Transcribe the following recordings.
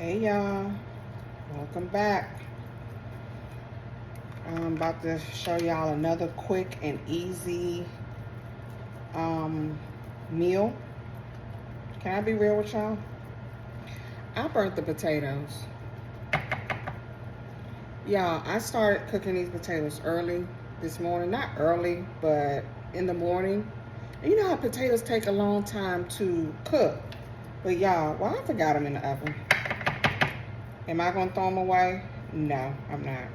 Hey y'all, welcome back. I'm about to show y'all another quick and easy meal. Can I be real with y'all? I burnt the potatoes. Y'all, I started cooking these potatoes early this morning. Not early, but in the morning. And you know how potatoes take a long time to cook. But y'all, well, I forgot them in the oven. Am I gonna throw them away? No, I'm not.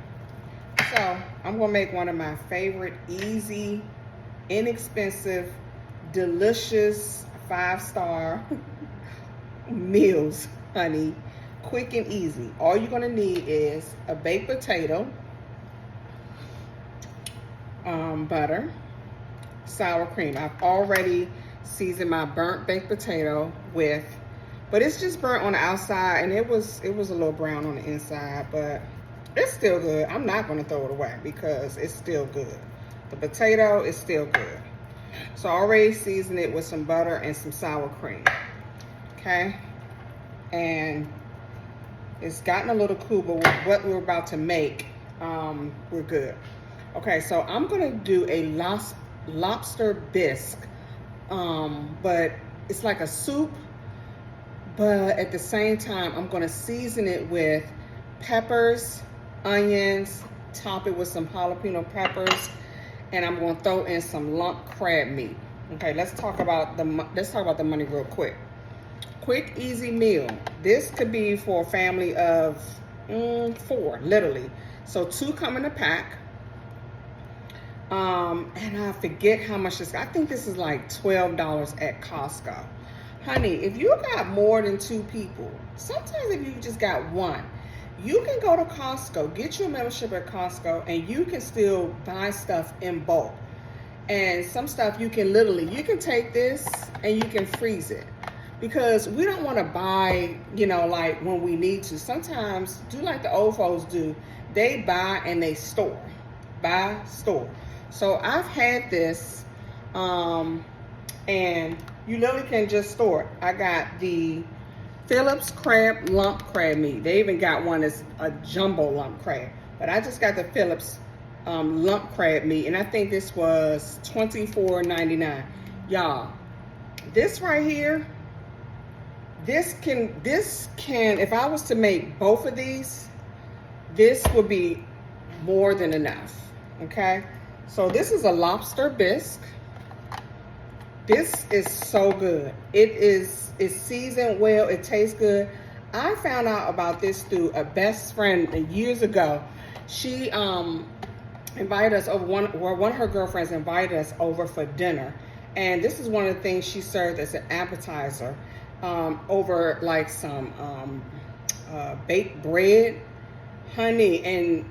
So I'm gonna make one of my favorite easy, inexpensive, delicious 5-star meals, honey. Quick and easy. All you're gonna need is a baked potato, butter, sour cream. I've already seasoned my burnt baked potato with, but it's just burnt on the outside, and it was a little brown on the inside, but it's still good. I'm not gonna throw it away because it's still good. The potato is still good. So I already seasoned it with some butter and some sour cream. Okay, and it's gotten a little cool, but with what we're about to make, we're good. Okay, so I'm gonna do a lobster bisque, but it's like a soup, but at the same time, I'm gonna season it with peppers, onions, top it with some jalapeno peppers, and I'm gonna throw in some lump crab meat. Okay, let's talk about the money real quick. Quick, easy meal. This could be for a family of 4, literally. So 2 come in a pack. And I forget how much this. I think this is like $12 at Costco. Honey, if you got more than 2 people, sometimes if you just got one, you can go to Costco, get your membership at Costco, and you can still buy stuff in bulk. And some stuff you can take this and you can freeze it. Because we don't want to buy, like when we need to. Sometimes, do like the old folks do, they buy and they store. Buy, store. So I've had this, and you literally can just store it. I got the Phillips crab lump crab meat. They even got one that's a jumbo lump crab. But I just got the Phillips lump crab meat, and I think this was $24.99. Y'all, this right here, this can, if I was to make both of these, this would be more than enough. Okay, so this is a lobster bisque. This is so good. It's seasoned well. It tastes good. I found out about this through a best friend years ago. She invited us over, one of her girlfriends invited us over for dinner, and this is one of the things she served as an appetizer over like some baked bread, honey, and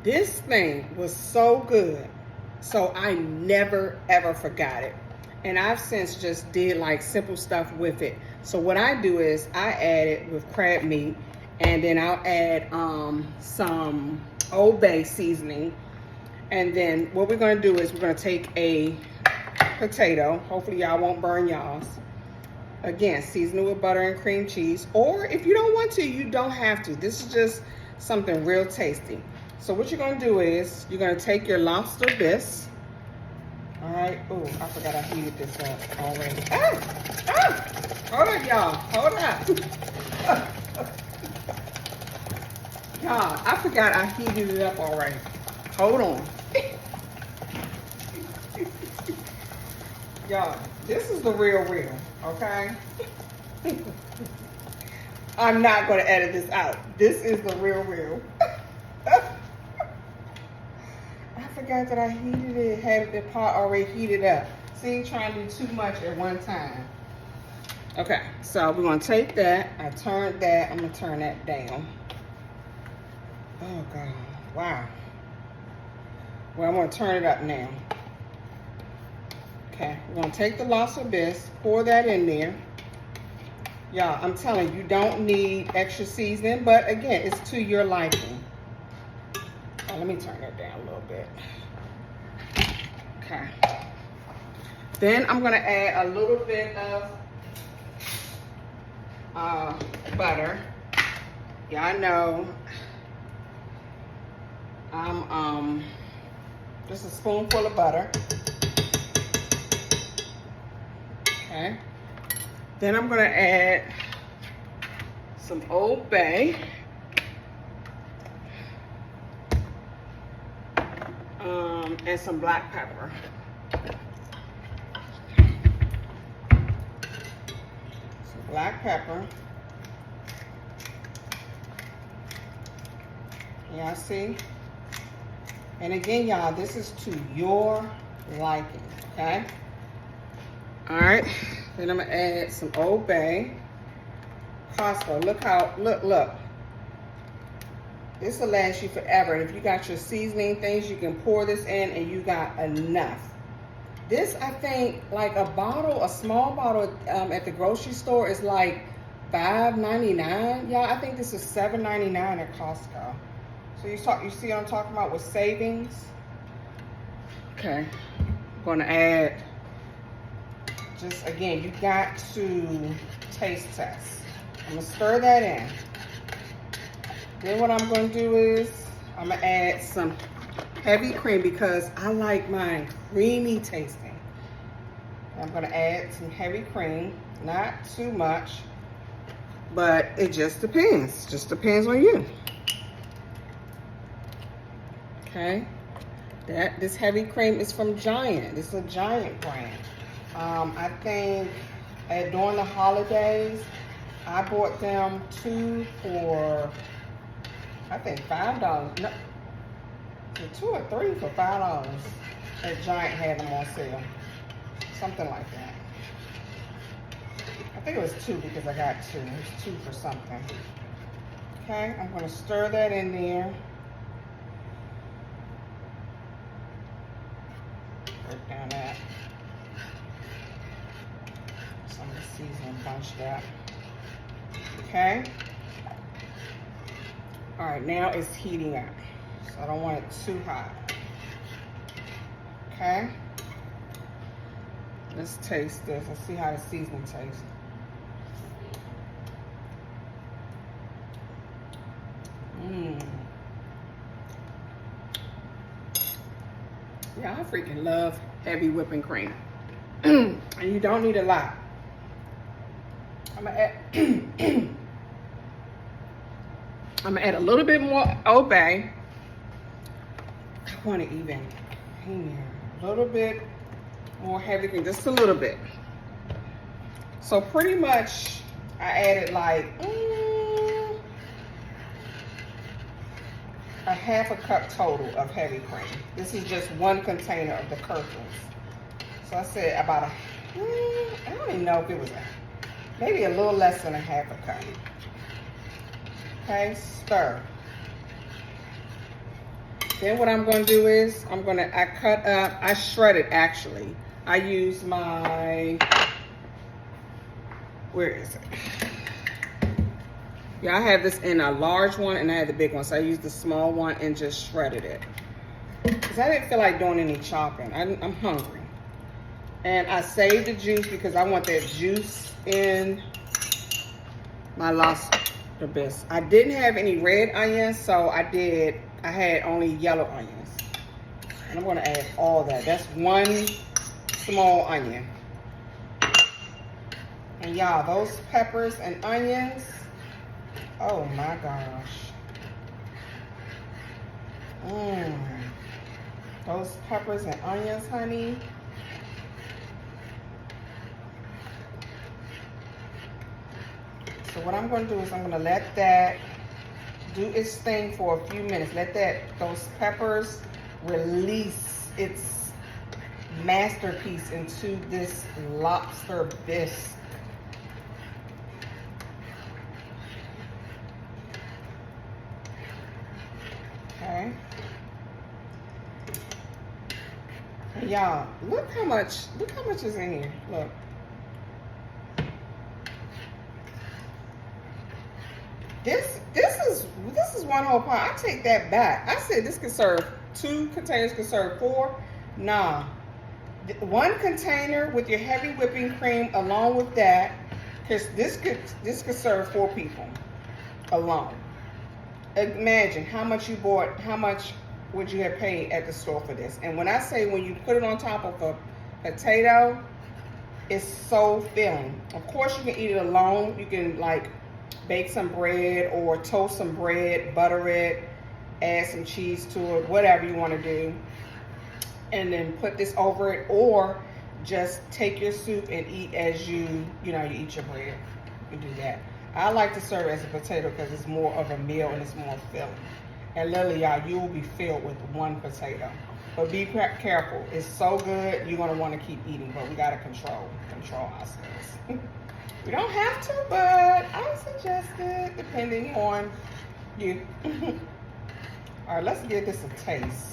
this thing was so good. So I never ever forgot it. And I've since just did like simple stuff with it. So what I do is I add it with crab meat, and then I'll add some Old Bay seasoning. And then what we're gonna do is we're gonna take a potato. Hopefully y'all won't burn y'all's. Again, season it with butter and cream cheese. Or if you don't want to, you don't have to. This is just something real tasty. So what you're gonna do is you're gonna take your lobster bisque. All right. Oh, I forgot I heated this up already. Hold up, y'all. Hold up. Y'all, I forgot I heated it up already. Hold on. Y'all, this is the real, okay? I'm not gonna edit this out. This is the real. I forgot that I heated it, had the pot already heated up. See, trying to do too much at one time. Okay, so we're gonna take that. I turned that, I'm gonna turn that down. Oh God, wow. Well, I'm gonna turn it up now. Okay, we're gonna take the lobster bisque, pour that in there. Y'all, I'm telling you, you don't need extra seasoning, but again, it's to your liking. Oh, let me turn that down a little bit. Okay. Then I'm gonna add a little bit of butter. Y'all know I'm just a spoonful of butter. Okay. Then I'm gonna add some Old Bay. And some black pepper. Some black pepper. Y'all see? And again, y'all, this is to your liking, okay? All right, then I'm gonna add some Old Bay. Costco, look. This will last you forever. And if you got your seasoning things, you can pour this in and you got enough. This, I think, like a small bottle at the grocery store is like $5.99. Y'all, I think this is $7.99 at Costco. So you see what I'm talking about with savings? Okay, I'm gonna add, just again, you got to taste test. I'm gonna stir that in. Then what I'm going to do is I'm going to add some heavy cream because I like mine creamy tasting. I'm going to add some heavy cream, not too much, but it just depends. Just depends on you. Okay. This heavy cream is from Giant. This is a Giant brand. I think during the holidays, I bought them 2 for, I think $5. No, 2 or 3 for $5. That Giant had them on sale. Something like that. I think it was 2 because I got 2. It was 2 for something. Okay, I'm going to stir that in there. Break down that. Some of the seasoning bunched up. Okay. All right, now it's heating up. So I don't want it too hot. Okay. Let's taste this. Let's see how the seasoning tastes. Yeah, I freaking love heavy whipping cream. And you don't need a lot. I'm gonna add a little bit more Old Bay. I want to even a little bit more heavy cream, just a little bit. So pretty much I added like a half a cup total of heavy cream. This is just 1 container of the Kirkland's. So I said about I don't even know if it was maybe a little less than a half a cup. Okay, stir. Then what I'm going to do is I shredded actually. I use my, where is it? Yeah, I have this in a large one and I have the big one. So I used the small one and just shredded it. Because I didn't feel like doing any chopping. I'm hungry. And I saved the juice because I want that juice in my Lobster Bisque. I didn't have any red onions, so I had only yellow onions. And I'm gonna add all that. That's 1 small onion. And y'all, those peppers and onions, oh my gosh. Those peppers and onions, honey. So what I'm going to do is I'm going to let that do its thing for a few minutes. Let those peppers release its masterpiece into this Lobster Bisque. Okay. And y'all, look how much is in here. Look. This is 1 whole pot. I take that back. I said this could serve 2 containers, could serve 4. Nah. 1 container with your heavy whipping cream along with that. Because this could serve 4 people alone. Imagine how much you bought, how much would you have paid at the store for this? And when I say when you put it on top of a potato, it's so filling. Of course, you can eat it alone. You can like bake some bread or toast some bread, butter it, add some cheese to it, whatever you want to do. And then put this over it, or just take your soup and eat as you eat your bread. You can do that. I like to serve it as a potato because it's more of a meal and it's more filling. And literally, y'all, you will be filled with 1 potato. But be careful. It's so good, you're gonna want to keep eating. But we gotta control ourselves. We don't have to, but I suggest it depending on you. All right, let's give this a taste.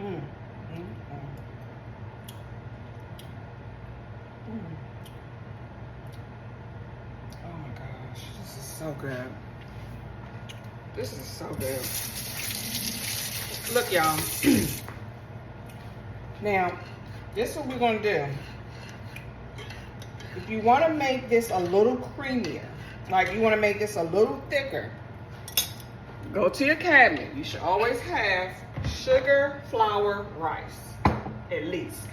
Oh my gosh, this is so good. This is so good. Look, y'all. Now, this is what we're gonna do. If you want to make this a little creamier, like you want to make this a little thicker, go to your cabinet. You should always have sugar, flour, rice, at least.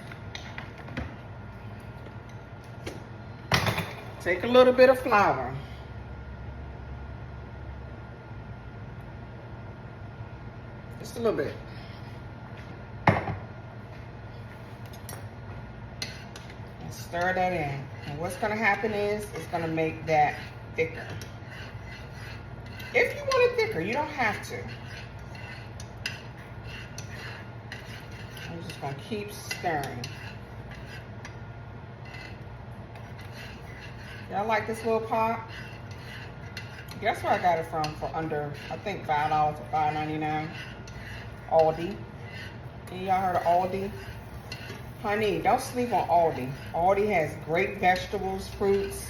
Take a little bit of flour. Just a little bit. And stir that in. And what's going to happen is it's going to make that thicker. If you want it thicker, you don't have to. I'm just going to keep stirring. Y'all like this little pot? Guess where I got it from for under, I think $5 or $5.99. Aldi. Y'all heard of Aldi? Honey, don't sleep on Aldi. Aldi has great vegetables, fruits,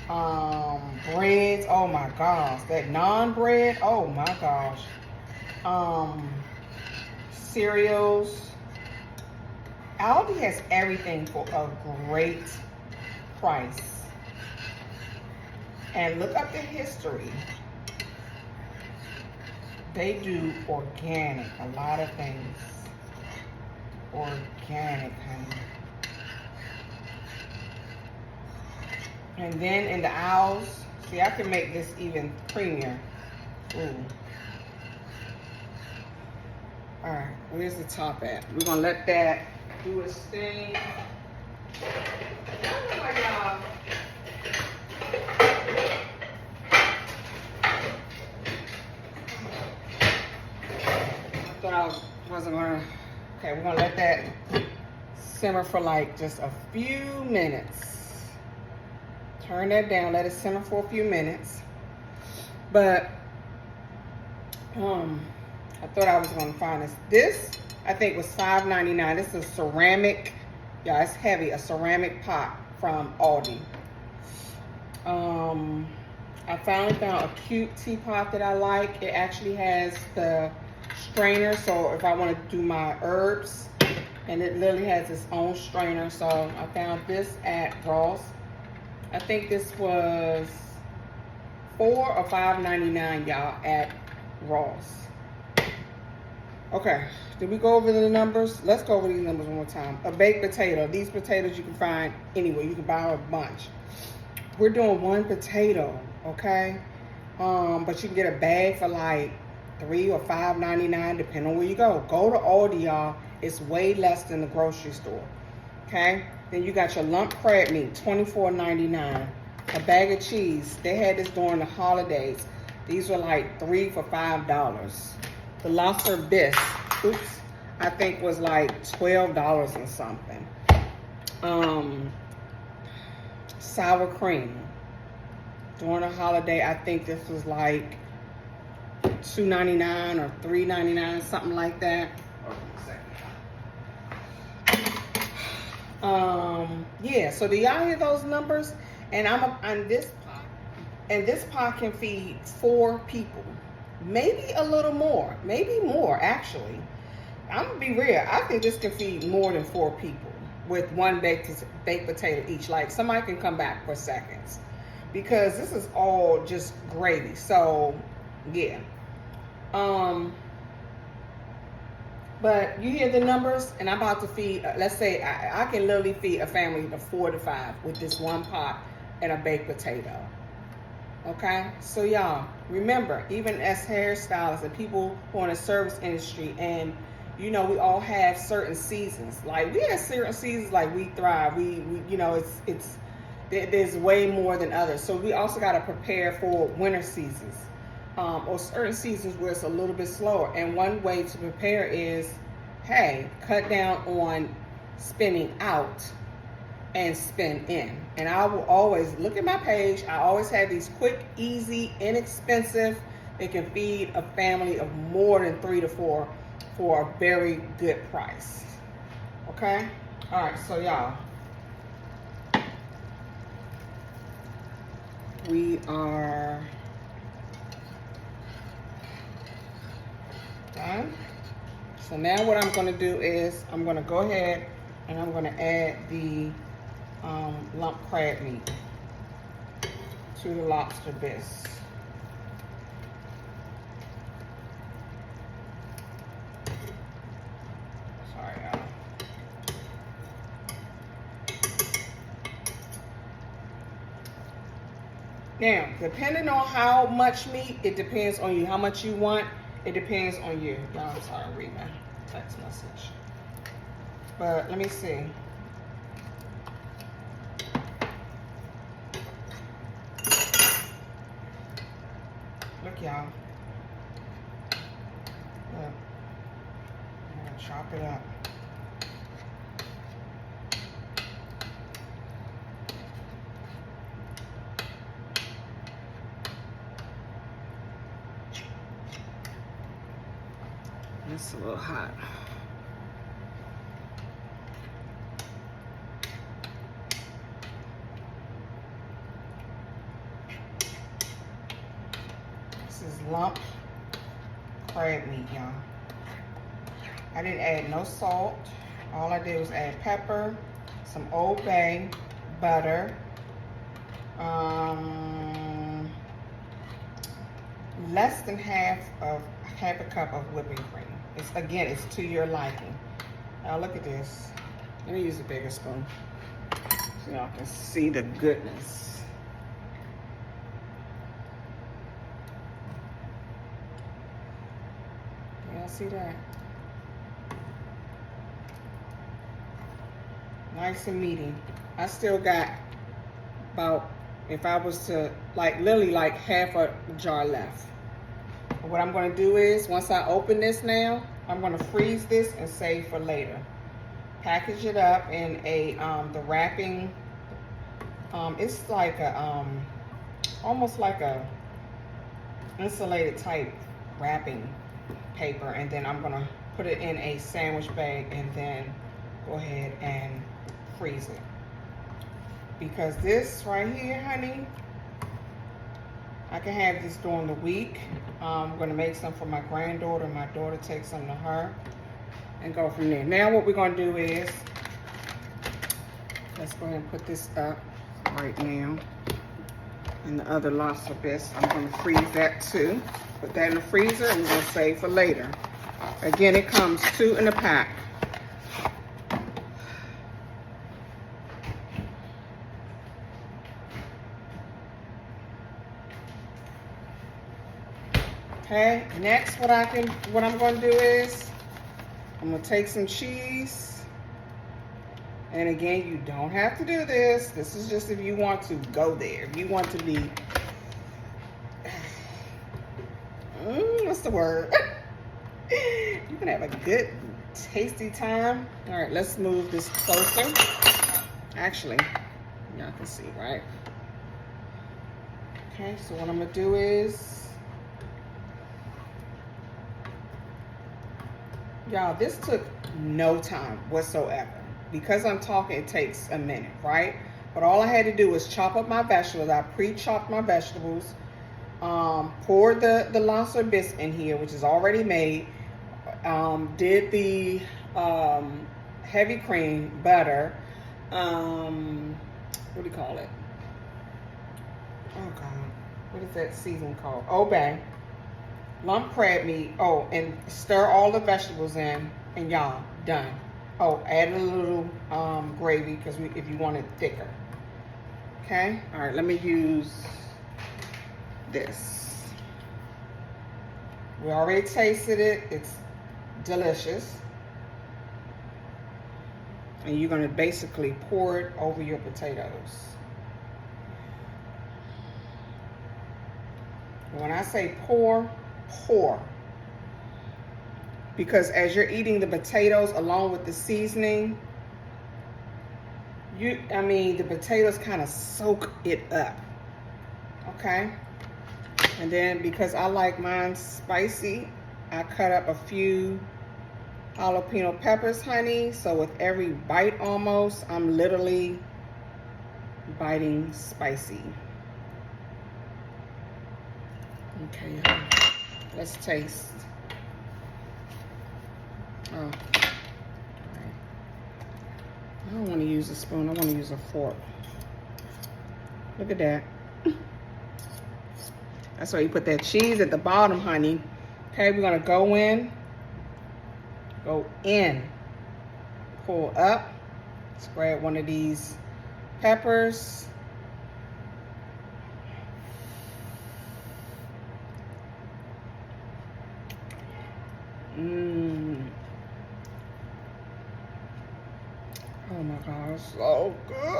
breads. Oh my gosh. That naan bread. Oh my gosh. Cereals. Aldi has everything for a great price. And look up the history. They do organic, a lot of things. Organic, honey. And then in the aisles, see, I can make this even creamier. Ooh. All right, where's the top at? We're gonna let that do its thing. Oh my God. I thought I wasn't gonna. Okay, we're gonna let that simmer for like just a few minutes. Turn that down, let it simmer for a few minutes. But I thought I was gonna find this. This I think was $5.99. This is a ceramic, yeah, it's heavy, a ceramic pot from Aldi. I finally found a cute teapot that I like. It actually has the strainer, so if I want to do my herbs, and it literally has its own strainer. So I found this at Ross. I think this was $4 or $5.99, y'all, at Ross. Okay, did we go over the numbers? Let's go over these numbers one more time. A baked potato. These potatoes you can find anywhere. You can buy a bunch. We're doing 1 potato, okay? But you can get a bag for like $3 or $5.99, depending on where you go. Go to Aldi, y'all. It's way less than the grocery store, okay? Then you got your lump crab meat, $24.99. A bag of cheese. They had this during the holidays. These were like $3 for $5. The Lobster Bisque, oops, I think was like $12 and something. Sour cream. During the holiday, I think this was like $2.99 or $3.99, something like that. Yeah, so do y'all hear those numbers? And this pot can feed 4 people, maybe a little more, maybe more actually. I'm gonna be real. I think this can feed more than 4 people with one baked potato each. Like somebody can come back for seconds because this is all just gravy. So yeah. But you hear the numbers, and I'm about to feed. Let's say I can literally feed a family of 4 to 5 with this one pot and a baked potato. Okay, so y'all remember, even as hairstylists and people who are in the service industry, and you know, we all have certain seasons. Like we have certain seasons, like we thrive. We you know, there's way more than others. So we also got to prepare for winter seasons, or certain seasons where it's a little bit slower. And one way to prepare is, hey, cut down on spending out and spend in. And I will always look at my page. I always have these quick, easy, inexpensive. They can feed a family of more than 3 to 4 for a very good price. Okay? All right, so y'all, we are done. So now what I'm going to do is I'm going to go ahead and I'm going to add the lump crab meat to the lobster bisque. Sorry, y'all. Now, depending on how much meat, it depends on you. How much you want, it depends on you. Y'all, I'm sorry, read my text message. But let me see. Look, y'all. Look. I'm gonna chop it up. It's a little hot. This is lump crab meat, y'all. I didn't add no salt. All I did was add pepper, some Old Bay, butter, less than half a cup of whipping cream. It's to your liking. Now look at this. Let me use a bigger spoon so y'all can see the goodness. Y'all see that? Nice and meaty. I still got about, if I was to, like literally like half a jar left. What I'm going to do is, once I open this now, I'm going to freeze this and save for later. Package it up in a, the wrapping, it's like a, almost like a insulated type wrapping paper. And then I'm going to put it in a sandwich bag and then go ahead and freeze it. Because this right here, honey, I can have this during the week. I'm gonna make some for my granddaughter. My daughter takes some to her and go from there. Now what we're gonna do is, let's go ahead and put this up right now. And the other lobster bisque, I'm gonna freeze that too. Put that in the freezer and we're gonna save for later. Again, it comes 2 in a pack. Okay, next what I'm going to do is, I'm going to take some cheese. And again, you don't have to do this. This is just if you want to go there. If you want to be, what's the word? You can have a good, tasty time. All right, let's move this closer. Actually, y'all can see, right? Okay, so what I'm going to do is, y'all, this took no time whatsoever. because I'm talking, it takes a minute, right? But all I had to do was chop up my vegetables. I pre-chopped my vegetables, poured the Lobster Bisque in here, which is already made, did the heavy cream, butter, what do you call it? Oh God, what is that seasoning called? Old Bay, lump crab meat. Oh, and stir all the vegetables in, and y'all, done. Oh, add a little gravy because if you want it thicker. Okay, all right, let me use this. We already tasted it, it's delicious. And you're gonna basically pour it over your potatoes. When I say pour, pour. Because as you're eating the potatoes along with the seasoning, the potatoes kind of soak it up. Okay? And then because I like mine spicy, I cut up a few jalapeno peppers, honey. So with every bite almost, I'm literally biting spicy. Okay, y'all. Let's taste. Oh, all right. I don't want to use a spoon. I want to use a fork. Look at that. That's why you put that cheese at the bottom, honey. Okay, we're gonna go in, pull up, spread one of these peppers. Oh my God, so good.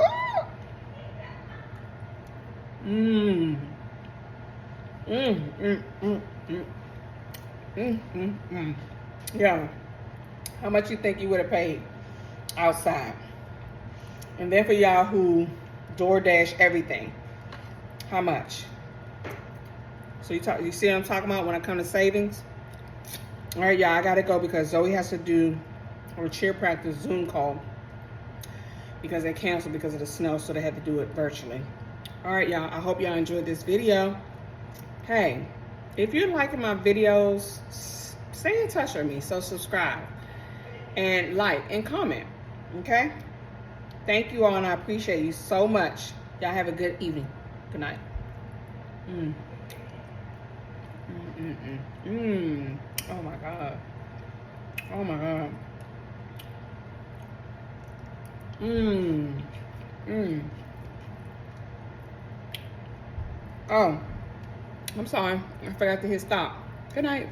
Yeah. How much you think you would have paid outside? And then for y'all who DoorDash everything, how much? So you see what I'm talking about when I come to savings? All right, y'all, I gotta go because Zoe has to do her cheer practice Zoom call because they canceled because of the snow, so they had to do it virtually. All right, y'all, I hope y'all enjoyed this video. Hey, if you're liking my videos, stay in touch with me, so subscribe and like and comment, okay? Thank you all, and I appreciate you so much. Y'all have a good evening. Good night. Oh my God. Oh my God. Oh, I'm sorry. I forgot to hit stop. Good night.